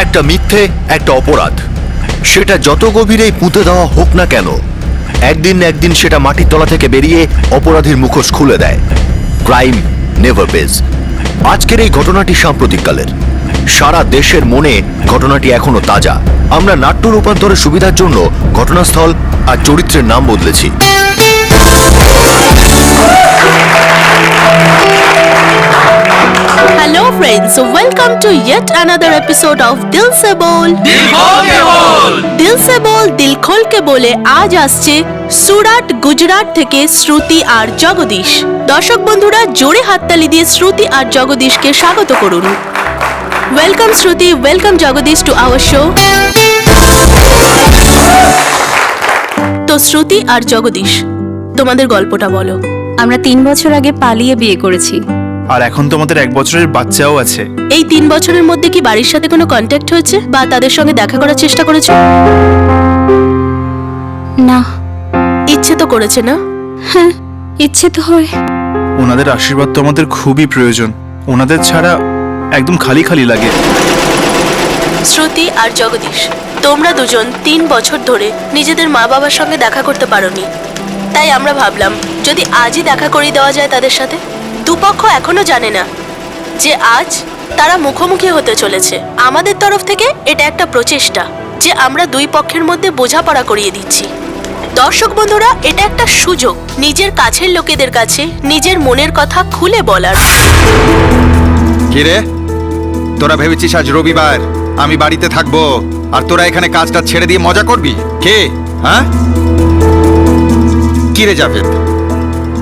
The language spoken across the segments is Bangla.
একটা মিথ্যে, একটা অপরাধ, সেটা যত গভীরেই পুঁতে দেওয়া হোক না কেন, একদিন না একদিন সেটা মাটির তলা থেকে বেরিয়ে অপরাধীর মুখোশ খুলে দেয়। Crime never page. আজকের এই ঘটনাটি সাম্প্রতিককালের। সারা দেশের মনে ঘটনাটি এখনো তাজা। আমরা নাট্য রূপান্তরের সুবিধার জন্য ঘটনাস্থল আর চরিত্রের নাম বদলেছি। Hello friends, welcome to yet another episode of Dil Se Bol. Dil Se Bol, Dil Khol ke bole আজ আসছে সুরাট, গুজরাট থেকে শ্রুতি আর জগদীশ। দর্শক বন্ধুরা, জোরে হাততালি দিয়ে শ্রুতি আর জগদীশকে স্বাগত করুন। Welcome Shruti, welcome Jagdish to our show. তো শ্রুতি আর জগদীশ, তোমাদের গল্পটা বলো। আমরা 3 বছর আগে পালিয়ে বিয়ে করেছি। আর এখন তো আমাদের 1 বছরের বাচ্চাও আছে। এই 3 বছরের মধ্যে কি বাড়ির সাথে কোনো কন্ট্যাক্ট হয়েছে বা তাদের সঙ্গে দেখা করার চেষ্টা করেছো? না। ইচ্ছে তো করেছে না? হ্যাঁ, ইচ্ছে তো হয়। ওনাদের আশীর্বাদ তো আমাদের খুবই প্রয়োজন। ওনাদের ছাড়া একদম খালি খালি লাগে। শ্রুতি আর জগদীশ, তোমরা দুজন 3 বছর ধরে নিজেদের মা বাবার সঙ্গে দেখা করতে পারোনি। তাই আমরা ভাবলাম যদি আজই দেখা করিয়ে দেওয়া যায় তাদের সাথে। দুপক্ষ এখনো জানে না যে আজ তারা মুখোমুখি হতে চলেছে। আমাদের তরফ থেকে এটা একটা প্রচেষ্টা যে আমরা দুই পক্ষের মধ্যে বোঝাপড়া করিয়ে দিচ্ছি। দর্শক বন্ধুরা, এটা একটা সুযোগ নিজের কাছের লোকেদের কাছে নিজের মনের কথা খুলে বলার। কি রে, তোরা ভেবেছিস আজ রবিবার আমি বাড়িতে থাকবো আর তোরা এখানে কাজটা ছেড়ে দিয়ে মজা করবি? কে? হ্যাঁ, কি রে জাভেদ,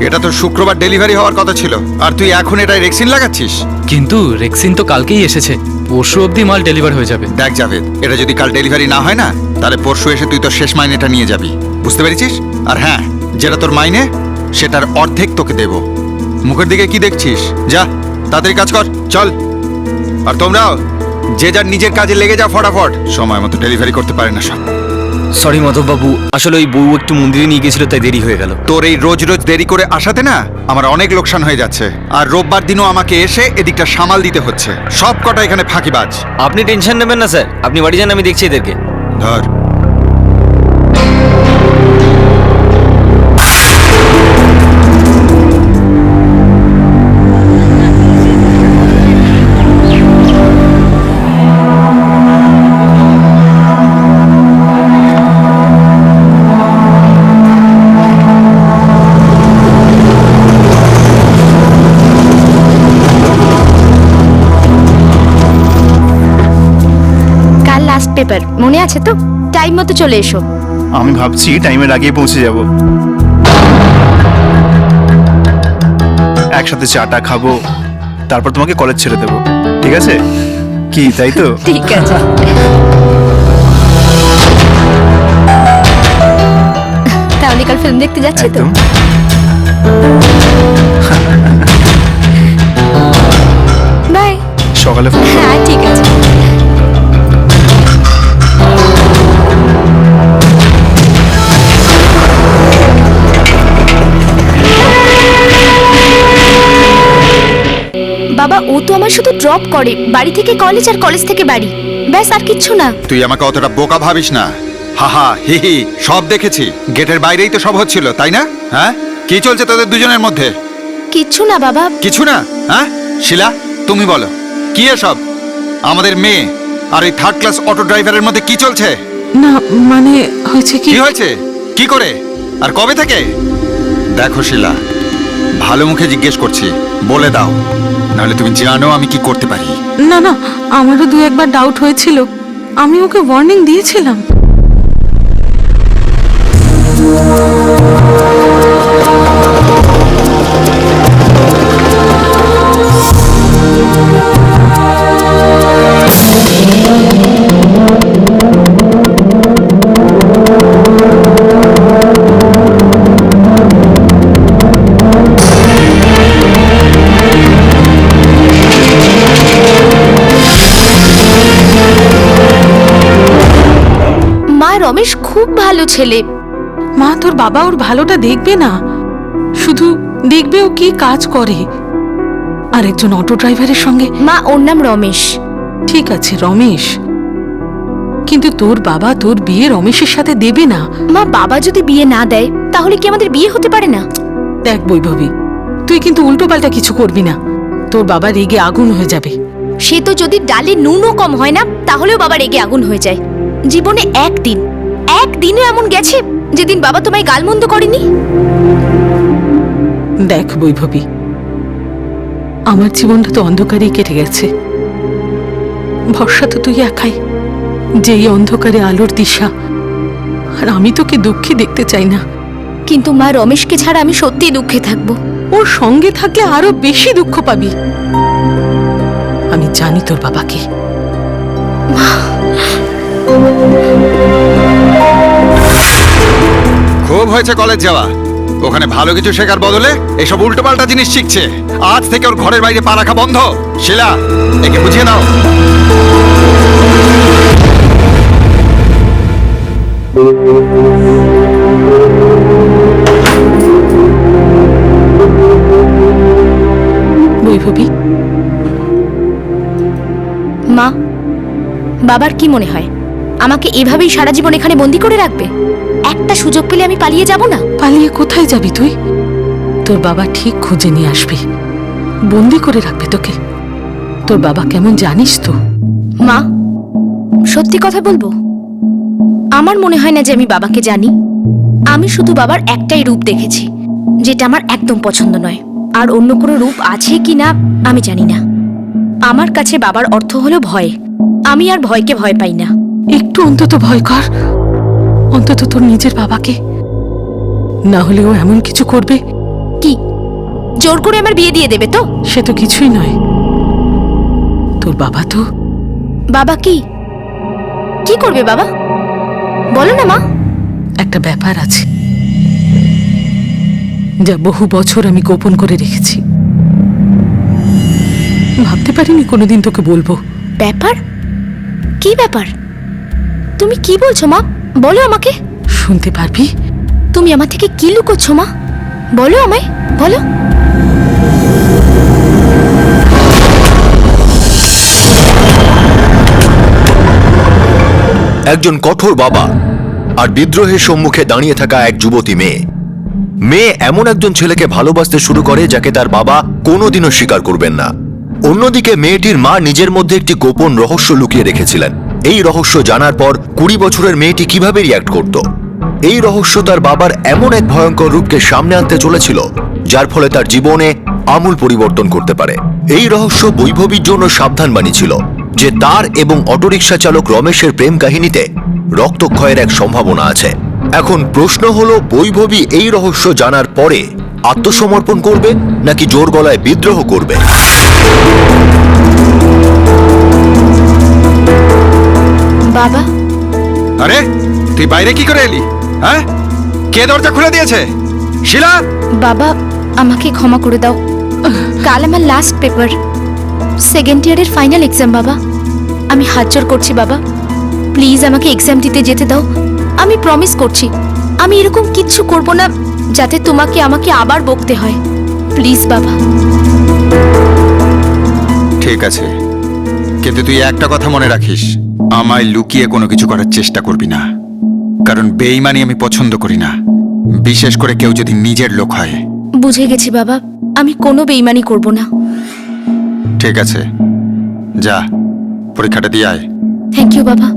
এটা তো শুক্রবার ডেলিভারি হওয়ার কথা ছিল আর তুই এখন এটা রেক্সিন লাগাচ্ছিস? কিন্তু রেক্সিন তো কালকেই এসেছে, পরশু অবধি মাল ডেলিভার হয়ে যাবে। দেখ জাভেদ, এটা যদি কাল ডেলিভারি না হয় না, তাহলে পরশু এসে তুই তোর শেষ মাইনেটা নিয়ে যাবি, বুঝতে পেরেছিস? আর হ্যাঁ, যেটা তোর মাইনে সেটার অর্ধেক তোকে দেব। মুখের দিকে কি দেখছিস? যা তাড়াতাড়ি কাজ কর, চল। আর তোমরাও যে যার নিজের কাজে লেগে যাও ফটাফট, সময় মতো ডেলিভারি করতে পারে না সব। সরি মাধববাবু, আসলে ওই বউ একটু মন্দিরে নিয়ে গেছিল তাই দেরি হয়ে গেল। তোর এই রোজ রোজ দেরি করে আসাতে না আমার অনেক লোকসান হয়ে যাচ্ছে। আর রোববার দিনও আমাকে এসে এদিকটা সামাল দিতে হচ্ছে। সব কটা এখানে ফাঁকিবাজ। আপনি টেনশন নেবেন না স্যার, আপনি বাড়ি যান, আমি দেখছি এদেরকে। ধর। পেপার মনে আছে তো? টাইম মতো চলে এসো। আমি ভাবছি টাইমের আগেই পৌঁছে যাব। একসাথে চাটা খাবো, তারপর তোমাকে কলেজ ছেড়ে দেবো, ঠিক আছে? কি তাই তো? ঠিক আছে। তাহলে কাল ফিল্ম দেখতে যাচ্ছি তো? একদম। বাই। সকালে হ্যাঁ ঠিক আছে। বাবা, ও তো আমার শুধু ড্রপ করে, বাড়ি থেকে কলেজ আর কলেজ থেকে বাড়ি, ব্যাস, আর কিচ্ছু না। তুই আমাকে অতটা বোকা ভাবিস না। হাহা হি হি, সব দেখেছি। গেটের বাইরেই তো সব হচ্ছিল, তাই না? হ্যাঁ, কি চলছে তোদের দুজনের মধ্যে? কিচ্ছু না বাবা। কিছু না? হ্যাঁ শিলা, তুমি বলো, কি এসব? আমাদের মেয়ে আর এই 3rd ক্লাস অটো ড্রাইভারের মধ্যে কি চলছে? না মানে হয়েছে কি? কি হয়েছে? কি করে আর কবে থেকে? দেখো শিলা, ভালো মুখে জিজ্ঞেস করছি, বলে দাও, নাহলে তুমি জানো আমি কি করতে পারি। না না, আমারও 2-1বার ডাউট হয়েছিল, আমি ওকে ওয়ার্নিং দিয়েছিলাম। রমেশ খুব ভালো ছেলে। মা, তোর বাবা ওর ভালোটা দেখবে না, শুধু দেখবে ও কি কাজ করে। আর একজন অটো ড্রাইভারের সঙ্গে। মা, ওর নাম রমেশ। ঠিক আছে রমেশ, কিন্তু তোর বাবা তোর বিয়ে রমেশের সাথে দেবে না। মা, বাবা যদি বিয়ে না দেয় তাহলে কি আমাদের বিয়ে হতে পারে না? দেখ বৈভবী, তুই কিন্তু উল্টোপাল্টা কিছু করবি না, তোর বাবা রেগে আগুন হয়ে যাবে। সে তো যদি ডালে নুনও কম হয় না তাহলেও বাবা রেগে আগুন হয়ে যায়। জীবনে একদিনও এমন গেছে যেদিন বাবা তোমায় গালমন্দ করেনি? দেখ বৈভবী, আমার জীবনটা তো অন্ধকারেই কেটে গেছে। ভরসা তো তুই একাই, যেই অন্ধকারে আলোর দিশা। আর আমি তোকে দুঃখী দেখতে চাই না। কিন্তু মা, রমেশকে ছাড়া আমি সত্যিই দুঃখে থাকবো। ওর সঙ্গে থাকলে আরো বেশি দুঃখ পাবি। আমি জানি তোর বাবাকে। খুব হয়েছে কলেজ যাওয়া, ওখানে ভালো কিছু শেখার বদলে এসব উল্টোপাল্টা জিনিস শিখছে। আজ থেকে ওর ঘরের বাইরে পা রাখা বন্ধ। শিলা, একে বুঝিয়ে নাও। বৈভবী, মা, বাবার কি মনে হয় আমাকে এভাবেই সারা জীবন এখানে বন্দি করে রাখবে? একটা সুযোগ পেলে আমি পালিয়ে যাব না? পালিয়ে কোথায় যাবি তুই? তোর বাবা ঠিক খুঁজে নিয়ে আসবে, বন্দি করে রাখবে তোকে। তোর বাবা কেমন জানিস তো? মা, সত্যি কথা বলবো, আমার মনে হয় না যে আমি বাবাকে জানি। আমি শুধু বাবার একটাই রূপ দেখেছি, যেটা আমার একদম পছন্দ নয়। আর অন্য কোনো রূপ আছে কি না আমি জানি না। আমার কাছে বাবার অর্থ হলো ভয়। আমি আর ভয়কে ভয় পাই না। একটু অন্তত ভয় কর, অন্তত তোর নিজের বাবাকে। না হলে ও এমন কিছু করবে। কি, জোর করে আমার বিয়ে দিয়ে দেবে তো? সে তো কিছুই নয়। তোর বাবা তো। বাবা কি কি করবে বাবা? বলো না মা। একটা ব্যাপার আছে যা বহু বছর আমি গোপন করে রেখেছি। ভাবতে পারিনি কোনোদিন তোকে বলবো। ব্যাপার? কি ব্যাপার? তুমি কি বলছো মা? বলো আমাকে। শুনতে পারবি? তুমি আমার থেকে কি লুকোচ্ছ মা? বলো আমায়, বলো। একজন কঠোর বাবা আর বিদ্রোহের সম্মুখে দাঁড়িয়ে থাকা এক যুবতী মেয়ে। মেয়ে এমন একজন ছেলেকে ভালোবাসতে শুরু করে যাকে তার বাবা কোনোদিনও স্বীকার করবেন না। অন্যদিকে মেয়েটির মা নিজের মধ্যে একটি গোপন রহস্য লুকিয়ে রেখেছিলেন। এই রহস্য জানার পর 20 বছরের মেয়েটি কিভাবে রিয়াক্ট করত, এই রহস্য তার বাবার এমন এক ভয়ঙ্কর রূপকে সামনে আনতে চলেছিল যার ফলে তার জীবনে আমূল পরিবর্তন করতে পারে। এই রহস্য বৈভবীর জন্য সাবধানবাণী ছিল যে তার এবং অটোরিকশা চালক রমেশের প্রেম কাহিনীতে রক্তক্ষয়ের এক সম্ভাবনা আছে। এখন প্রশ্ন হলো, বৈভবী এই রহস্য জানার পরে আত্মসমর্পণ করবে নাকি জোর গলায় বিদ্রোহ করবে? বাবা। আরে, তুই বাইরে কি করে এলি? হ্যাঁ, কে দরজা খুলে দিয়েছে? শিলা! বাবা, আমাকে ক্ষমা করে দাও। কাল আমার লাস্ট পেপার, সেকেন্ড ইয়ারের ফাইনাল এক্সাম। বাবা, আমি হাত জোড় করছি বাবা, প্লিজ আমাকে এক্সাম দিতে যেতে দাও। আমি প্রমিস করছি আমি এরকম কিচ্ছু করব না যাতে তোমাকে আমাকে আবার বকতে হয়। প্লিজ বাবা। ঠিক আছে, কিন্তু তুই একটা কথা মনে রাখিস, আমায় লুকিয়ে কোনো কিছু করার চেষ্টা করবি না। কারণ বেঈমানি আমি পছন্দ করি না, বিশেষ করে কেউ যদি নিজের লোক হয়। বুঝে গেছি বাবা, আমি কোনো বেইমানি করব না। ঠিক আছে, যা পরীক্ষাটা দিয়ে আয়। থ্যাংক ইউ বাবা।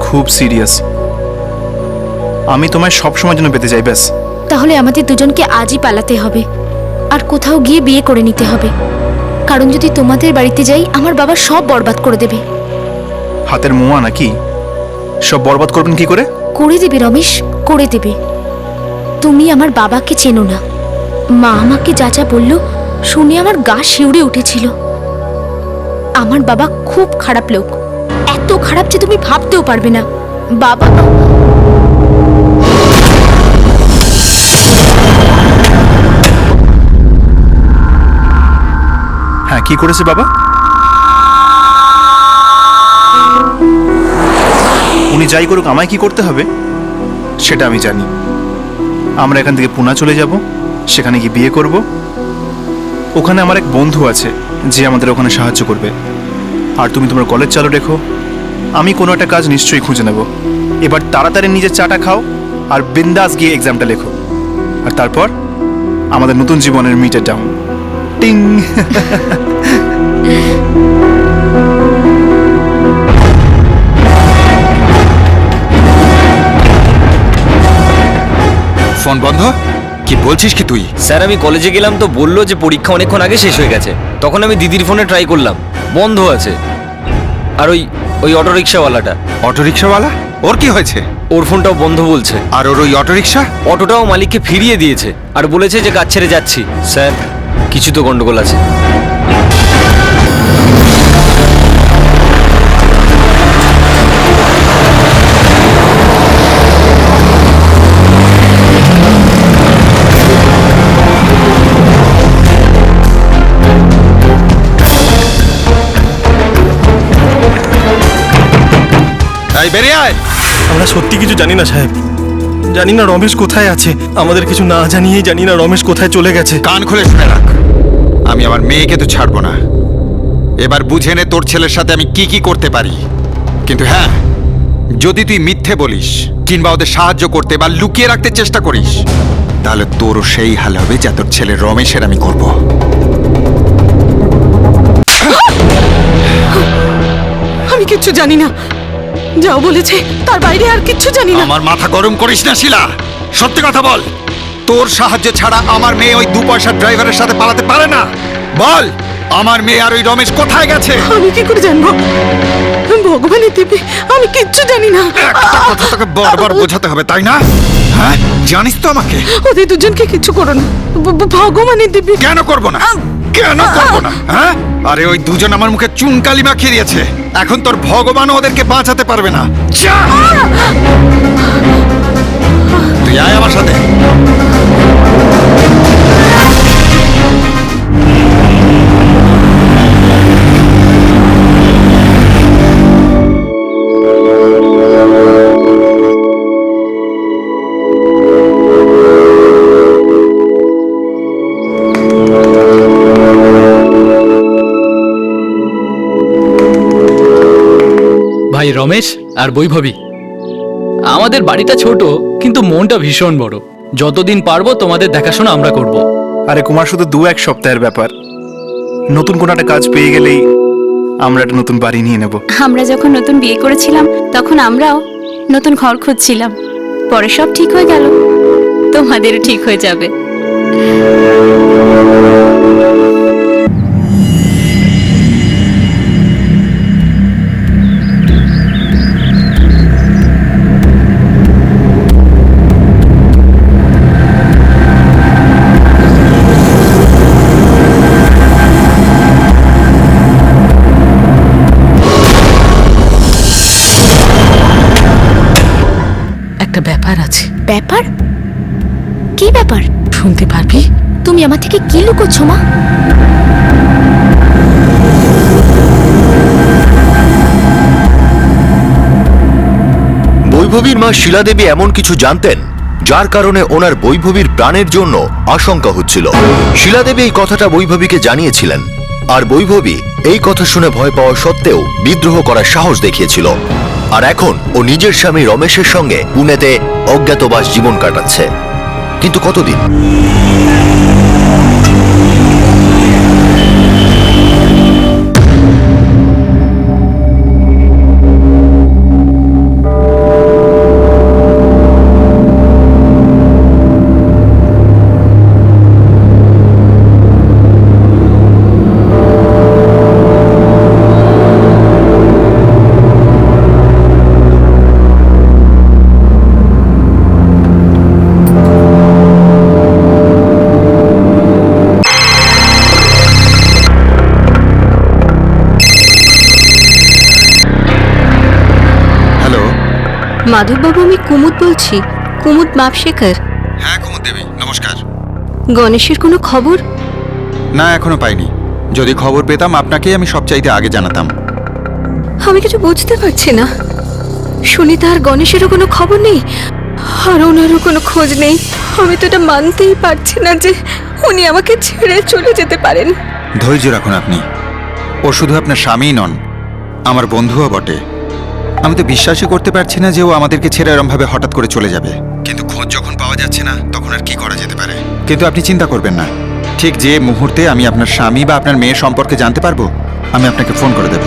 খুব সিরিয়াস। আমি তোমায় সব সময় জন্য পেতে চাই, ব্যাস। তাহলে আমাদের দুজনকে আজই পালাতে হবে আর কোথাও গিয়ে বিয়ে করে নিতে হবে, কারণ যদি তোমাদের বাড়িতে যাই আমার বাবা সব বরবাদ করে দেবে। হাতের মোয়া নাকি? সব বরবাদ করবেন কি করে? করে দেবে রমেশ, করে দেবে। তুমি আমার বাবাকে চেনো না। মা আমাকে যা যা বলল শুনে আমার গা শিউরে উঠেছিল। আমার বাবা খুব খারাপ লোক, এত খারাপ যে তুমি ভাবতেও পারবে না। বাবা হ্যাঁ, কি করেছে বাবা? উনি যাই করুক, আমায় কি করতে হবে সেটা আমি জানি। আমরা এখান থেকে পুনা চলে যাব, সেখানে গিয়ে বিয়ে করব। ওখানে আমার এক বন্ধু আছে যে আমাদের ওখানে সাহায্য করবে। আর তুমি তোমার কলেজ চালু রেখো, আমি কোনো একটা কাজ নিশ্চয়ই খুঁজে নেব। এবার তাড়াতাড়ি নিজের চাটা খাও আর বিন্দাস গিয়ে এক্সামটা লেখো। আর তারপর আমাদের নতুন জীবনের মিটার ডাউন। টিং। ফোন বন্ধ? কি বলছিস কি তুই? স্যার আমি কলেজে গেলাম তো বললো যে পরীক্ষা অনেকক্ষণ আগে শেষ হয়ে গেছে। তখন আমি দিদির ফোনে ট্রাই করলাম, বন্ধ আছে। আর ওই অটো রিক্সাওয়ালাটা। অটোরিকশাওয়ালা? ওর কি হয়েছে? ওর ফোনটাও বন্ধ বলছে। আর ওর ওই অটোরিকশা? অটোটাও মালিককে ফিরিয়ে দিয়েছে আর বলেছে যে কাজ ছেড়ে যাচ্ছি। স্যার কিছু তো গন্ডগোল আছে। এই বেরিয়ে আয়। আমরা সত্যি কিছু জানি না সাহেব, জানি না রমেশ কোথায় আছে। আমাদের কিছু না জানিয়েই জানি না রমেশ কোথায় চলে গেছে। কান খুলে শুনে রাখ, আমি আমার মেয়েকে তো ছাড়বো না। এবার বুঝে নে তোর ছেলের সাথে আমি কি কি করতে পারি। কিন্তু হ্যাঁ, যদি তুই মিথ্যে বলিস কিংবা ওদের সাহায্য করতে বা লুকিয়ে রাখতে চেষ্টা করিস, তাহলে তোরও সেই হাল হবে যা তোর ছেলে রমেশের আমি করব। আমি কিচ্ছু জানি না, যাও বলেছে তার বাইরে আর কিচ্ছু জানি না। আমার মাথা গরম করিস না শিলা, সত্যি কথা বল। তোর সাহায্য ছাড়া আমার মেয়ে ওই 2 পয়সার ড্রাইভারের সাথে পালাতে পারে না। বল, আমার মেয়ে আর ওই রমেশ কোথায় গেছে? আমি কি করে জানবো? ভগবানের দিব্যি আমি কিচ্ছু জানি না। একটা কথা তোকে বারবার বোঝাতে হবে তাই না? হ্যাঁ, জানিস তো আমাকে। ওদের দুজনকে কিচ্ছু করো না, ভগবানের দিব্যি। কেন করব না? কেন করব না? হ্যাঁ, আরে ওই দুজন আমার মুখে চুনকালি মাখিয়ে দিয়েছে। এখন তোর ভগবানও ওদেরকে বাঁচাতে পারবে না। যা! তুই আয় আমার সাথে। ভাই রমেশ আর বৈভবী, আমাদের বাড়িটা ছোট কিন্তু মনটা ভীষণ বড়। যতদিন পারবো তোমাদের দেখাশোনা আমরা করব। আরে কুমার, শুধু 2-1 সপ্তাহের ব্যাপার। নতুন কোনো একটা কাজ পেয়ে গেলেই আমরা একটা নতুন বাড়ি নিয়ে নেব। আমরা যখন নতুন বিয়ে করেছিলাম তখন আমরাও নতুন ঘর খুঁজছিলাম। পরে সব ঠিক হয়ে গেল, তোমাদেরও ঠিক হয়ে যাবে। একটা ব্যাপার আছে। ব্যাপার? কি ব্যাপার? শুনতে পারবি? তুমি আমার থেকে কি লুকোচ্ছ মা? বৈভবীর মা শিলাদেবী এমন কিছু জানতেন যার কারণে ওনার বৈভবীর প্রাণের জন্য আশঙ্কা হচ্ছিল। শিলাদেবী এই কথাটা বৈভবীকে জানিয়েছিলেন, আর বৈভবী এই কথা শুনে ভয় পাওয়া সত্ত্বেও বিদ্রোহ করার সাহস দেখিয়েছিল। আর এখন ও নিজের স্বামী রমেশের সঙ্গে পুনেতে অজ্ঞাতবাস জীবন কাটাচ্ছে। কিন্তু কতদিন? মাধববাবু, আমি কুমুদ বলছি, কুমুদ মাপ শেখার। হ্যাঁ কুমুদ দেবী, নমস্কার। গণেশের কোনো খবর? না, এখনো পাইনি। যদি খবর পেতাম আপনাকেই আমি সবচাইতে আগে জানাতাম। আমি কিছু বুঝতে পারছি না। সুনিতা আর গণেশেরও কোনো খবর নেই, আর ওনারও কোনো খোঁজ নেই। আমি তো এটা মানতেই পারছি না যে উনি আমাকে ছেড়ে চলে যেতে পারেন। ধৈর্য রাখুন আপনি। ও শুধু আপনার স্বামীই নন, আমার বন্ধুও বটে। আমি তো বিশ্বাসই করতে পারছি না যে ও আমাদেরকে ছেড়ে এরমভাবে হঠাৎ করে চলে যাবে। কিন্তু খোঁজ যখন পাওয়া যাচ্ছে না, তখন আর কি করা যেতে পারে? কিন্তু আপনি চিন্তা করবেন না, ঠিক যে মুহূর্তে আমি আপনার স্বামী বা আপনার মেয়ের সম্পর্কে জানতে পারবো, আমি আপনাকে ফোন করে দেব।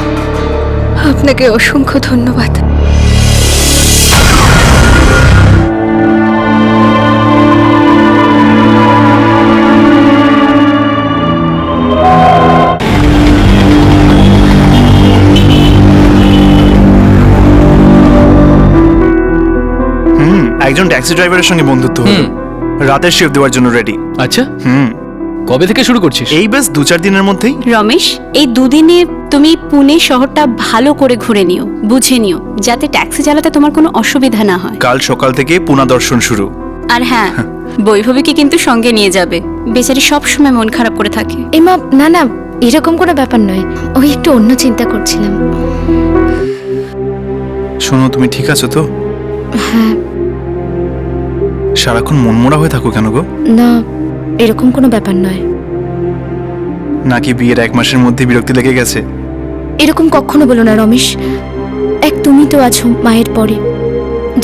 আপনাকে অসংখ্য ধন্যবাদ। একজন ট্যাক্সি ড্রাইভারের সঙ্গে বন্ধুত্ব হলো, রাতের শিফট দেওয়ার জন্য রেডি। আচ্ছা, কবে থেকে শুরু করছিস? এই বেশ 2-4 দিনের মধ্যেই। রমেশ, এই দুদিনে তুমি পুনে শহরটা ভালো করে ঘুরে নিও, বুঝে নিও, যাতে ট্যাক্সি চালাতে তোমার কোনো অসুবিধা না হয়। কাল সকাল থেকে পুনা দর্শন শুরু। আর হ্যাঁ, বৈভবীকে কিন্তু সঙ্গে নিয়ে যাবে, বেচারি সব সময় মন খারাপ করে থাকে। এমা, না না, এরকম কোনো ব্যাপার নয়, ওই একটু অন্য চিন্তা করছিলাম। শোনো, তুমি ঠিক আছো তো? হ্যাঁ। সারাক্ষণ মনমরা হয়ে থাকো কেন গো? না, এরকম কোনো ব্যাপার নয়। নাকি বিয়ের 1 মাসের মধ্যে বিরক্তি লেগে গেছে? এরকম কখনো বলো না রমেশ। তুমি তো আছো মায়ের পরে,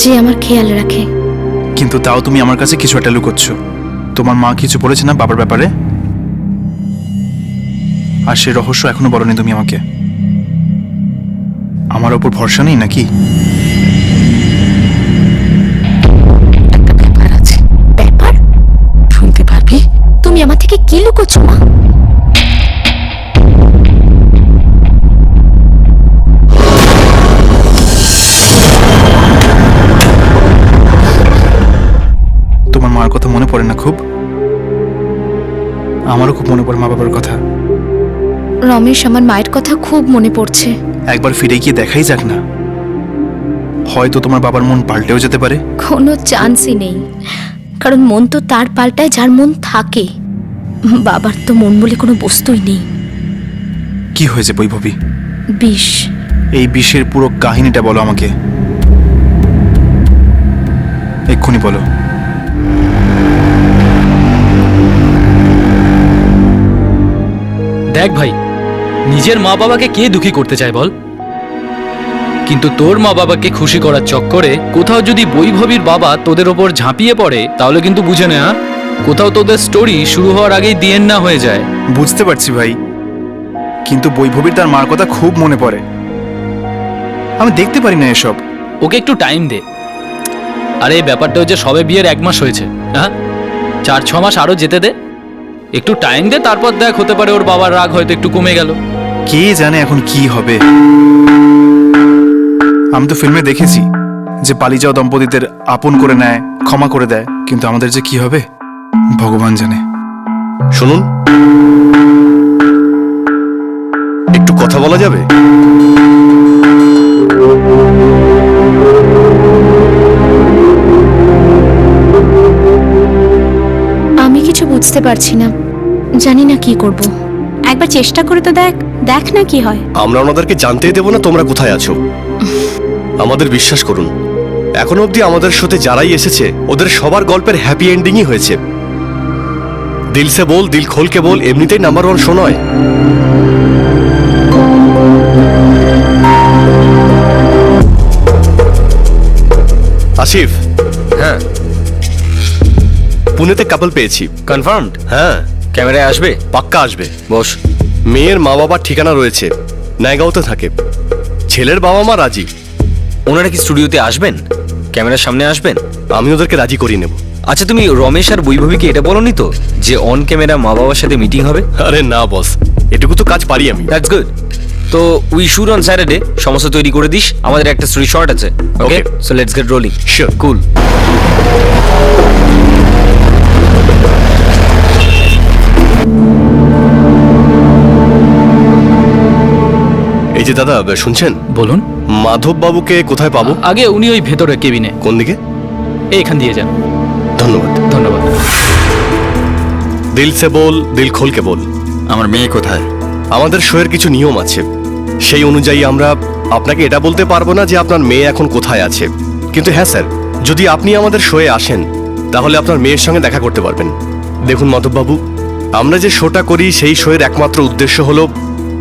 যে আমার খেয়াল রাখে। কিন্তু তাও তুমি আমার কাছে কিছু একটা লুকোচ্ছ। তোমার মা কিছু বলেছে না বাবার ব্যাপারে? আর সে রহস্য এখনো বলনি তুমি আমাকে। আমার ওপর ভরসা নেই নাকি? ব্যাপার আছে। ব্যাপার শুনতে পারবি? তুমি আমার থেকে কি লুকোচ্ছ মা? তোমার মার কথা মনে পড়ে না খুব? আমারও খুব মনে পড়ে মা বাবার কথা। রমেশ, আমার মায়ের কথা খুব মনে পড়ছে। একবার ফিরে গিয়ে দেখাই যাক না, হয়তো তোমার বাবার মন পাল্টেও যেতে পারে। কোনো চান্সই নেই, কারণ মন তো তার পাল্টায় যার মন থাকে। বাবার তো মন বলে কোনো বস্তুই নেই। কি হয়েছে বৈভবী? বিষ। এই বিষের পুরো কাহিনীটা বলো আমাকে, এক্ষুনি বলো। দেখ ভাই, নিজের মা বাবাকে কে দুঃখী করতে চায় বল? কিন্তু তোর মা বাবাকে খুশি করার চক্করে কোথাও যদি বৈভবীর বাবা তোদের ওপর ঝাঁপিয়ে পড়ে, তাহলে কিন্তু বুঝে নে, কোথাও তোদের স্টোরি শুরু হওয়ার আগেই দিয়েন না হয়ে যায়। বুঝতে পারছি ভাই, কিন্তু বৈভবীর তার মার কথা খুব মনে পড়ে। আমি দেখতে পারি না এসব। ওকে একটু টাইম দে। আরে এই ব্যাপারটা হচ্ছে সবে বিয়ের 1 মাস হয়েছে, হ্যাঁ? 4-6 মাস আরো যেতে দে, একটু টাইম দে, তারপর দেখ, হতে পারে ওর বাবার রাগ হয়তো একটু কমে গেল। কে জানে এখন কি হবে। আমি তো ফিল্মে দেখেছি যে পালিয়ে যাওয়া দম্পতিদের আপন করে নেয়, ক্ষমা করে দেয়, কিন্তু আমাদের যে কি হবে ভগবান জানে। শুনুন, একটু কথা বলা যাবে? আমি কিছু বুঝতে পারছি না, জানি না কি করব। একবার চেষ্টা করে তো দেখ, দেখ না কি হয়। আমরা ওনাদেরকে জানতেই দেবো না তোমরা কোথায় আছো। আমাদের বিশ্বাস করুন, এখনো অবধি আমাদের সাথে যারাই এসেছে ওদের সবার গল্পের হ্যাপি এন্ডিংই হয়েছে। দিল সে বল, দিল খোলকে বল এমনিতেই নাম্বার 1 শো নয়। আসিফ, হ্যাঁ, পুনেতে কাপল পেয়েছি। কনফার্মড? হ্যাঁ, ক্যামেরায় আসবে? পাক্কা আসবে। বস। মেয়ের মা বাবার ঠিকানা রয়েছে, নায়গাঁওতে থাকে। ছেলের বাবা মা রাজি। ওনারা কি স্টুডিওতে আসবেন? ক্যামেরার সামনে আসবেন? আমি ওদেরকে রাজি করিয়ে নেব। আচ্ছা, তুমি রমেশ আর বৈভবীকে এটা বলনি তো যে অন ক্যামেরা মা বাবার সাথে মিটিং হবে? আরে না বস, এটুকু তো কাজ পারি আমি। That's good. তো উই শুট অন স্যাটারডে, সমস্ত তৈরি করে দিস, আমাদের একটা স্টোরি শর্ট আছে। Okay, so let's get rolling. Sure. Cool. এই যে বলছি দাদা, শুনছেন? বলুন। মাধব বাবুকে কোথায় পাবো? আগে উনি ওই ভেতরে কেবিনে। কোন দিকে? এইখান দিয়ে যান। ধন্যবাদ। ধন্যবাদ। দিল সে বল, দিল খোলকে বল। আমার মেয়ে কোথায়? আমাদের শোয়ের কিছু নিয়ম আছে, সেই অনুযায়ী আমরা আপনাকে এটা বলতে পারবো না যে আপনার মেয়ে এখন কোথায় আছে। কিন্তু হ্যাঁ স্যার, যদি আপনি আমাদের শোয়ে আসেন তাহলে আপনার মেয়ের সঙ্গে দেখা করতে পারবেন। দেখুন মাধববাবু, আমরা যে শোটা করি সেই শোয়ের একমাত্র উদ্দেশ্য হলো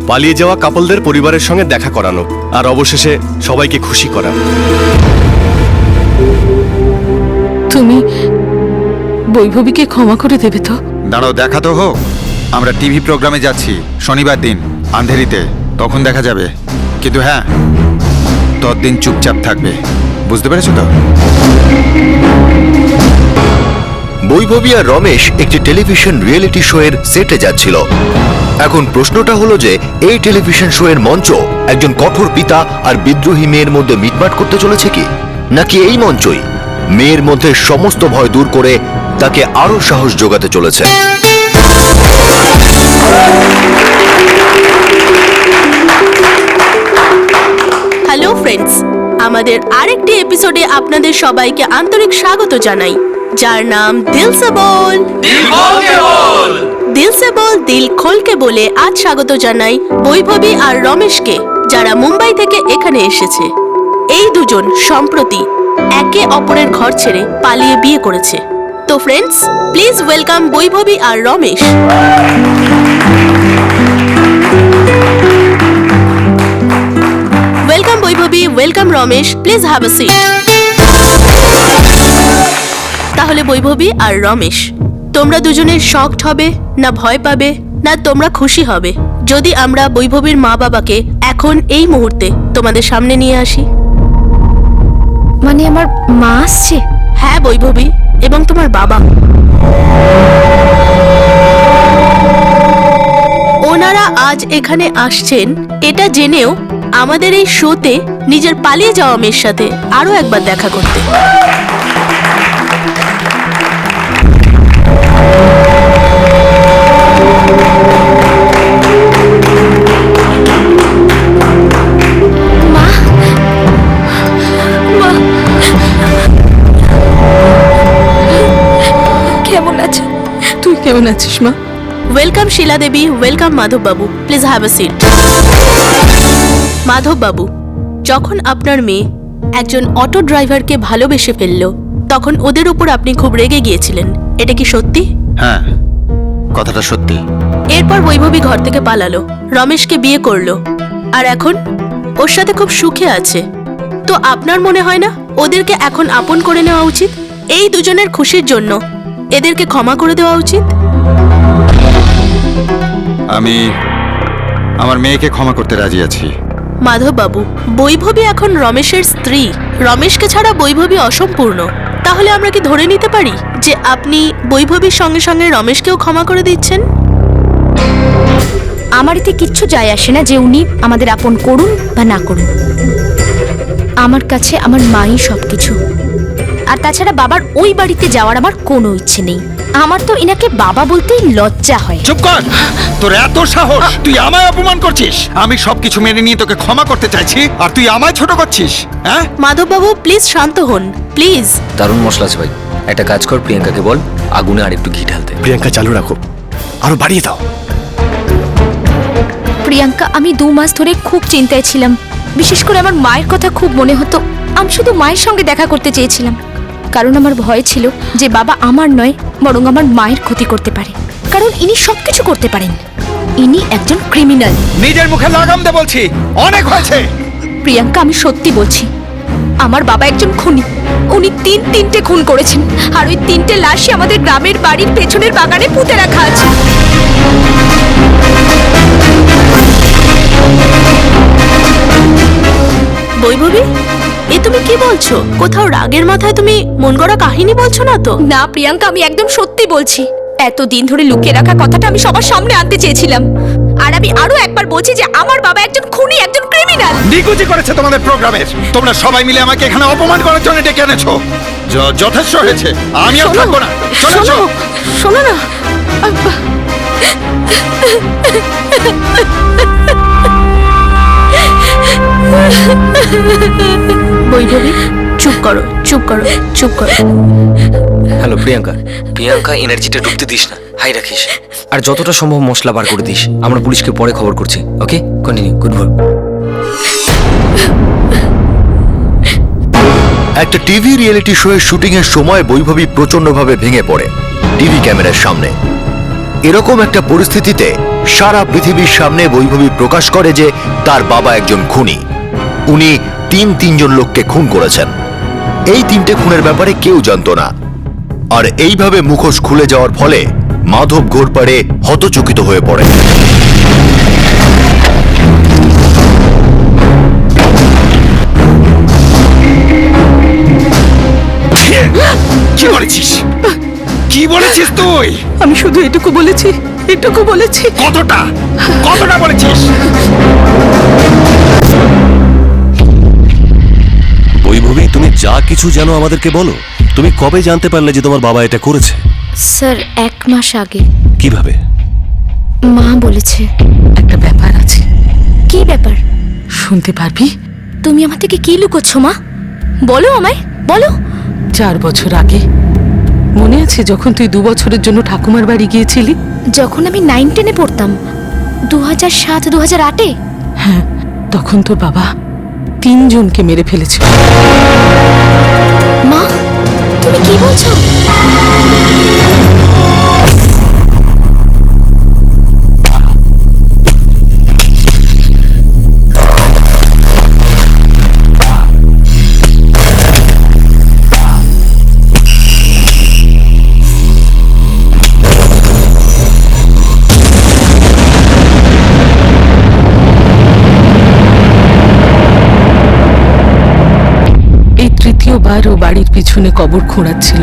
পালিয়ে যাওয়া কাপলদের পরিবারের সঙ্গে দেখা করানো আর অবশেষে সবাইকে খুশি করা। তুমি বৈভবীকে ক্ষমা করে দেবে তো? দাঁড়াও, দেখা তো হোক। আমরা টিভি প্রোগ্রামে যাচ্ছি শনিবার দিন আন্ধেরিতে, তখন দেখা যাবে। কিন্তু হ্যাঁ, ততদিন চুপচাপ থাকবে, বুঝতে পেরেছো তো? বৈভবী আর রমেশ একটি টেলিভিশন রিয়েলিটি শো এর সেটে যাচ্ছিল। এখন প্রশ্নটা হলো যে এই টেলিভিশন শো এর মঞ্চ একজন কঠোর পিতা আর বিদ্রোহী মেয়ের মধ্যে মিটমাট করতে চলেছে কি, নাকি এই মঞ্চই মেয়ের মধ্যে সমস্ত ভয় দূর করে তাকে আরো সাহস যোগাতে চলেছে। হ্যালো ফ্রেন্ডস, আমাদের আরেকটি এপিসোডে আপনাদের সবাইকে আন্তরিক স্বাগত জানাই, যার নাম দিল সে বল দিল খোলকে বলে। আজ স্বাগত জানাই বৈভবী আর রমেশকে, যারা মুম্বাই থেকে এখানে এসেছে। এই দুজন সম্প্রতি একে অপরের ঘর ছেড়ে পালিয়ে বিয়ে করেছে। তো ফ্রেন্ডস, প্লিজ ওয়েলকাম বৈভবী আর Ramesh. Welcome Vaibhavi, welcome Ramesh, please have a seat. তাহলে বৈভবী আর রমেশ, তোমরা দুজনে শকড হবে না ভয় পাবে না তোমরা খুশি হবে যদি আমরা বৈভবীর মা বাবাকে এখন এই মুহূর্তে তোমাদের সামনে নিয়ে আসি? মানে আমার মা আসছে? হ্যাঁ বৈভবী, এবং তোমার বাবা। ওনারা আজ এখানে আসছেন এটা জেনেও আমাদের এই শোতে নিজের পালিয়ে যাওয়া মেয়ের সাথে আরো একবার দেখা করতে। মা, মা, কেমন আছো? তুই কেমন আছিস মা? Welcome Shila Devi, welcome Madhav Babu, please have a seat. Madhav Babu, যখন আপনার মেয়ে একজন অটো ড্রাইভারকে ভালোবেসে ফেললো তখন ওদের উপর আপনি খুব রেগে গিয়েছিলেন, এটা কি সত্যি? হ্যাঁ, কথাটা সত্যি। এরপর বৈভবী ঘর থেকে পালালো, রমেশকে বিয়ে করলো, আর এখন ওর সাথে খুব সুখে আছে। তো আপনার মনে হয় না ওদেরকে এখন আপন করে নেওয়া উচিত? এই দুজনের খুশির জন্য এদেরকে ক্ষমা করে দেওয়া উচিত? আমি আমার মেয়েকে ক্ষমা করতে রাজি আছি। মাধব বাবু, বৈভবী এখন রমেশের স্ত্রী, রমেশকে ছাড়া বৈভবী অসম্পূর্ণ। তাহলে আমরা কি ধরে নিতে পারি যে আপনি বৈভবীর সঙ্গে সঙ্গে রমেশকেও ক্ষমা করে দিচ্ছেন? আমার এতে কিচ্ছু যায় আসে না যে উনি আমাদের আপন করুন বা না করুন। আমার কাছে আমার মাই সবকিছু। আর তাছাড়া বাবার ওই বাড়িতে যাওয়ার আমার কোনো ইচ্ছে নেই। আমার তো এনাকে বাবা বলতেই লজ্জা হয়। চুপ কর, তোর এত সাহস! তুই আমায় অপমান করছিস। আমি সবকিছু মেনে নিয়ে তোকে ক্ষমা করতে চাইছি, আর তুই আমায় ছোট করছিস। হ্যাঁ মাধব বাবু, প্লিজ শান্ত হন, প্লিজ। দারুণ মশলা আছে ভাই। একটা কাজ কর, প্রিয়াঙ্কাকে বল আগুনে আর একটু ঘি ঢালতে। প্রিয়াঙ্কা, চালু রাখো, আরো বাড়িয়ে দাও। প্রিয়াঙ্কা, আমি 2 মাস ধরে খুব চিন্তায় ছিলাম। বিশেষ করে আমার মায়ের কথা খুব মনে হতো। আমি শুধু মায়ের সঙ্গে দেখা করতে চেয়েছিলাম, কারণ আমার ভয় ছিল যে বাবা আমার নয় বরং আমার মায়ের ক্ষতি করতে পারে, কারণ ইনি সবকিছু করতে পারেন। ইনি একজন ক্রিমিনাল। নিজের মুখে লাগাম দে বলছি, অনেক হয়েছে। প্রিয়াঙ্কা, আমি সত্যি বলছি, আমার বাবা একজন খুনি। উনি 3টে খুন করেছেন, আর ওই 3টে লাশই আমাদের গ্রামের বাড়ির পেছনের বাগানে পুঁতে রাখা আছে। বৈভবী, এ তুমি কি বলছো? কোথাও রাগের মাথায় তুমি মন গড়া কাহিনী বলছো না তো? না প্রিয়াঙ্কা, আমি একদম সত্যি বলছি। এতদিন ধরে লুকিয়ে রাখা কথাটা আমি সবার সামনে আনতে চেয়েছিলাম। আর আমি আরো একবার বলছি যে আমার বাবা একজন খুনি, একজন ক্রিমিনাল। নিকুচি করেছে তোমাদের প্রোগ্রামের। তোমরা সবাই মিলে আমাকে এখানে অপমান করার জন্য ডেকে এনেছো। যথেষ্ট হয়েছে, আমি আর থাকবো না। শোনো, শোনো না। বৈভবী, চুপ করো, চুপ করো, চুপ করো। হ্যালো প্রিয়াঙ্কা, প্রিয়াঙ্কা এনার্জিটা ঢুকতে দিস না, হাই রাখিস। আর যতটা সম্ভব মশলা বার করে দিস। আমরা পুলিশকে পরে খবর করছি। ওকে, কন্টিনিউ। Good boy. একটা টিভি রিয়েলিটি শো এর শুটিং এর সময় বৈভবী প্রচন্ডভাবে ভেঙে পড়ে টিভি ক্যামেরার সামনে। এরকম একটা পরিস্থিতিতে সারা পৃথিবীর সামনে বৈভবী প্রকাশ করে যে তার বাবা একজন খুনি। উনি তিনজন লোককে খুন করেছেন। এই 3টে খুনের ব্যাপারে কেউ জানতো না। আর এইভাবে মুখোশ খুলে যাওয়ার ফলে মাধব ঘোরপাড়ে হতচকিত হয়ে পড়ে। কি বলেছিস? কি বলেছিস তুই? আমি শুধু এটুকু বলেছি, এটুকু বলেছি। কতটা কতটা বলেছিস? বৈভবী, তুমি যা কিছু জানো আমাদেরকে বলো। তুমি কবে জানতে পারলে যে তোমার বাবা এটা করেছে? স্যার 1 মাস আগে কিভাবে? মা বলেছে। একটা ব্যাপার আছে, কি ব্যাপার? শুনতে পারবি? তুমি আমার থেকে কি লুকোচ্ছ মা? বলো আমায়, বলো। 4 বছর আগে মনে আছে যখন তুই 2 বছরের জন্য ঠাকুমার বাড়ি গিয়েছিলি? যখন আমি 9-10-এ পড়তাম, 2007-2008-এ। হ্যাঁ, তখন তোর বাবা 3 জনকে মেরে ফেলেছিল। মা, তুমি কি বলছো? তৃতীয়বার ও বাড়ির পিছনে কবর খোঁড়াচ্ছিল।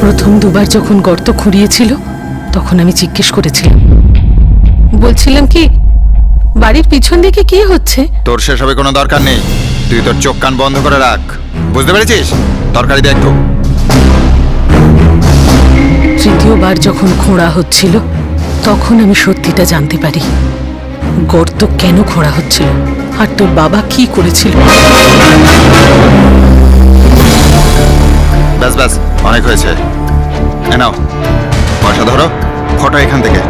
প্রথম 2বার যখন গর্ত খুঁড়িয়েছিল তখন আমি জিজ্ঞেস করেছিলাম, বলছিলাম কি বাড়ির পিছন দিকে কি হচ্ছে? তোর সেসবে কোনো দরকার নেই। তুই তোর চোখ কান বন্ধ করে রাখ, বুঝতে পেরেছিস? তরকারি দেখ। তৃতীয়বার যখন খোঁড়া হচ্ছিল তখন আমি সত্যিটা জানতে পারি, গর্ত কেন খোঁড়া হচ্ছিল আর তোর বাবা কি করেছিল। ব্যাস ব্যাস, অনেক হয়েছে। এ নাও পয়সা ধরো, ফটো এখান থেকে।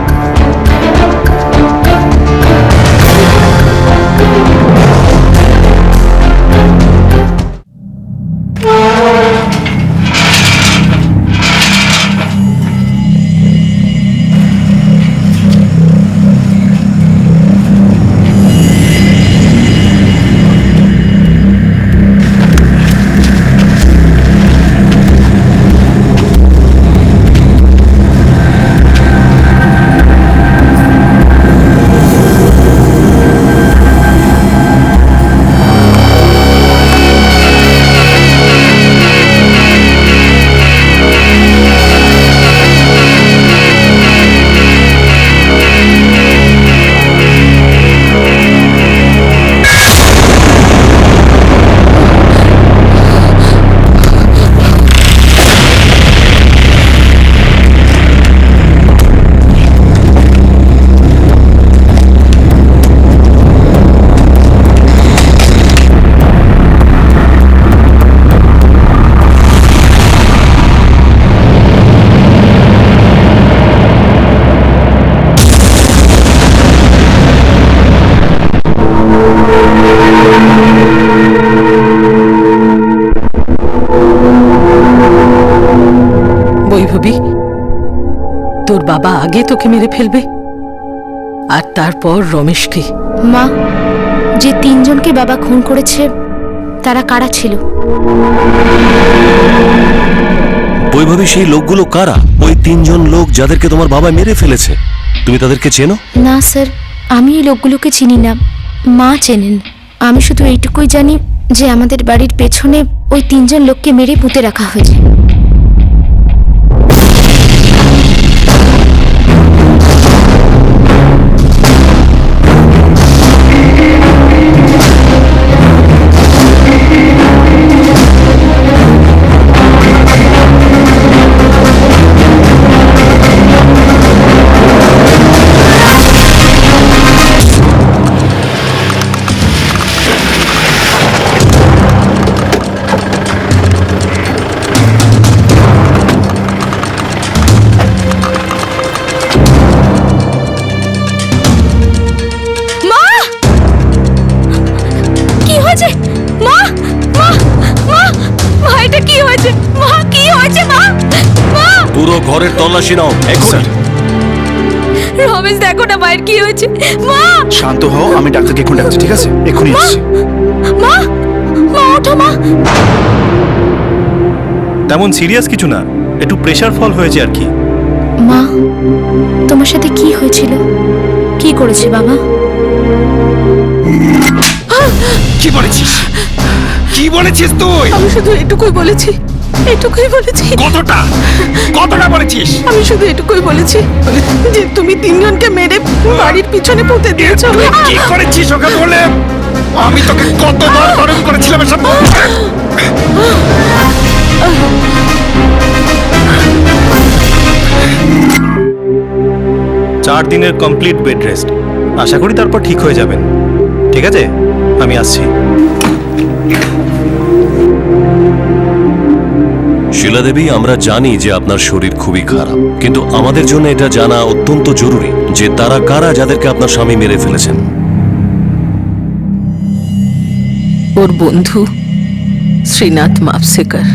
বৈভবী, তোর বাবা আগে তোকে মেরে ফেলবে আর তারপর রমেশকে। মা, যে 3 জনকে বাবা খুন করেছে তারা কারা ছিল? বৈভবী, সেই লোকগুলো কারা? ওই 3 জন লোক যাদেরকে তোমার বাবা মেরে ফেলেছে, তুমি তাদেরকে চেনো? না স্যার, আমি এই লোকগুলোকে চিনি না। মা চেনেন। আমি শুধু এইটুকুই জানি যে আমাদের বাড়ির পেছনে ওই 3 জন লোককে মেরে পুঁতে রাখা হয়েছে। ঘরের তল্লাশি নাও এখনই। রমেশ দেখো না মায়ের কি হয়েছে। মা শান্ত হও, আমি ডাক্তারকে এখন ডাকছি, ঠিক আছে? এক্ষুনি আসছি। মা মা ওঠো মা। তেমন সিরিয়াস কিছু না, একটু প্রেসার ফল হয়েছে আর কি। মা তোমার সাথে কি হয়েছিল? কি করেছে বাবা? কি বলেছিস? কি বলেছিস তুই? আমি শুধু এটুকুই বলেছি, এটুকুই বলেছি। কতটা কতটা বলেছিস? আমি শুধু এটুকুই বলেছি যে তুমি তিনজনকে মেরে বাড়ির পিছনে পুঁতে দিয়েছো। তুই কি করেছিস ওকে বলে? আমি তোকে কতবার বারণ করেছিলাম এসব বলতে? 4 দিনের কমপ্লিট বেড রেস্ট, আশা করি তারপর ঠিক হয়ে যাবেন। ঠিক আছে, আমি আসছি। শিলা দেবী, আমরা জানি যে আপনার শরীর খুবই খারাপ, কিন্তু আমাদের জন্য এটা জানা অত্যন্ত জরুরি যে তারা কারা যাদেরকে আপনার স্বামী মেরে ফেলেছেন। ওর বন্ধু শ্রীনাথ মাপসেকর।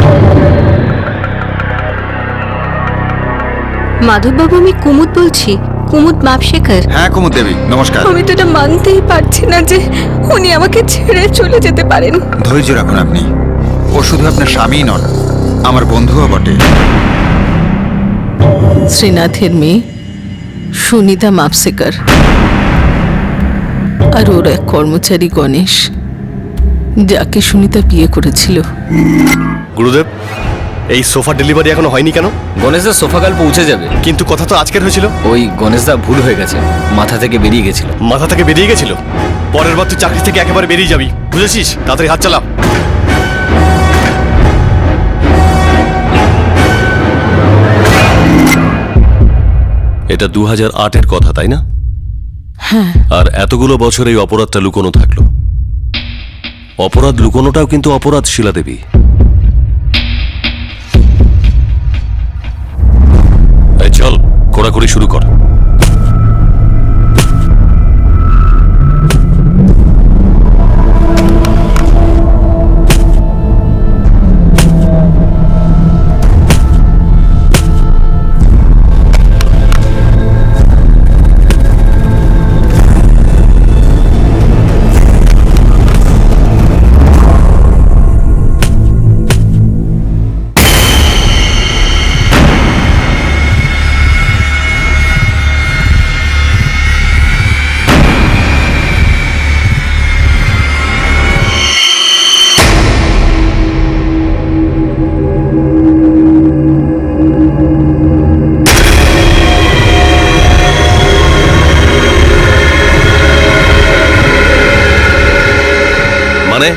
মাধববাবু, আমি কুমুদ বলছি, কুমুদ মাপশেখর। হ্যাঁ কুমুদ দেবী, নমস্কার। আমি তো এটা মানতেই পারছি না যে উনি আমাকে ছেড়ে চলে যেতে পারেন। ধৈর্য রাখুন আপনি। ও শুধু আপনার স্বামী নন, আমার বন্ধুও বটে। শ্রীনাথের মেয়ে সুনিতা মাপসেকর আর ওর এক কর্মচারী গণেশ, যাকে সুনিতা বিয়ে করেছিল। গুরুদেব, এই সোফা ডেলিভারি এখনো হয়নি কেন? গণেশদা সোফা কাল পৌঁছে যাবে। কিন্তু কথা তো আজকের হয়েছিল। ওই গণেশদা ভুল হয়ে গেছে, মাথা থেকে বেরিয়ে গেছিল। মাথা থেকে বেরিয়ে গেছিল? পরের বার তুই চাকরি থেকে একেবারে বেরিয়ে যাবি, বুঝেছিস? তাড়াতাড়ি হাত চালা। এটা 2008-এর কথা, তাই না? হ্যাঁ। আর এতগুলো বছর এই অপরাধটা লুকোনো থাকলো। অপরাধ লুকোনোটাও কিন্তু অপরাধ, শিলা দেবী। এই চল, কোড়াকুড়ি শুরু কর। মানে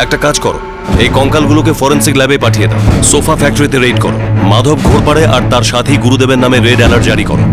একটা কাজ করো, এই কঙ্কালগুলোকে ফরেন্সিক ল্যাবে পাঠিয়ে দাও। সোফা ফ্যাক্টরিতে রেড করো। মাধব ঘোরপাড়ে আর তার সাথী গুরুদেবের নামে রেড অ্যালার্ট জারি করো।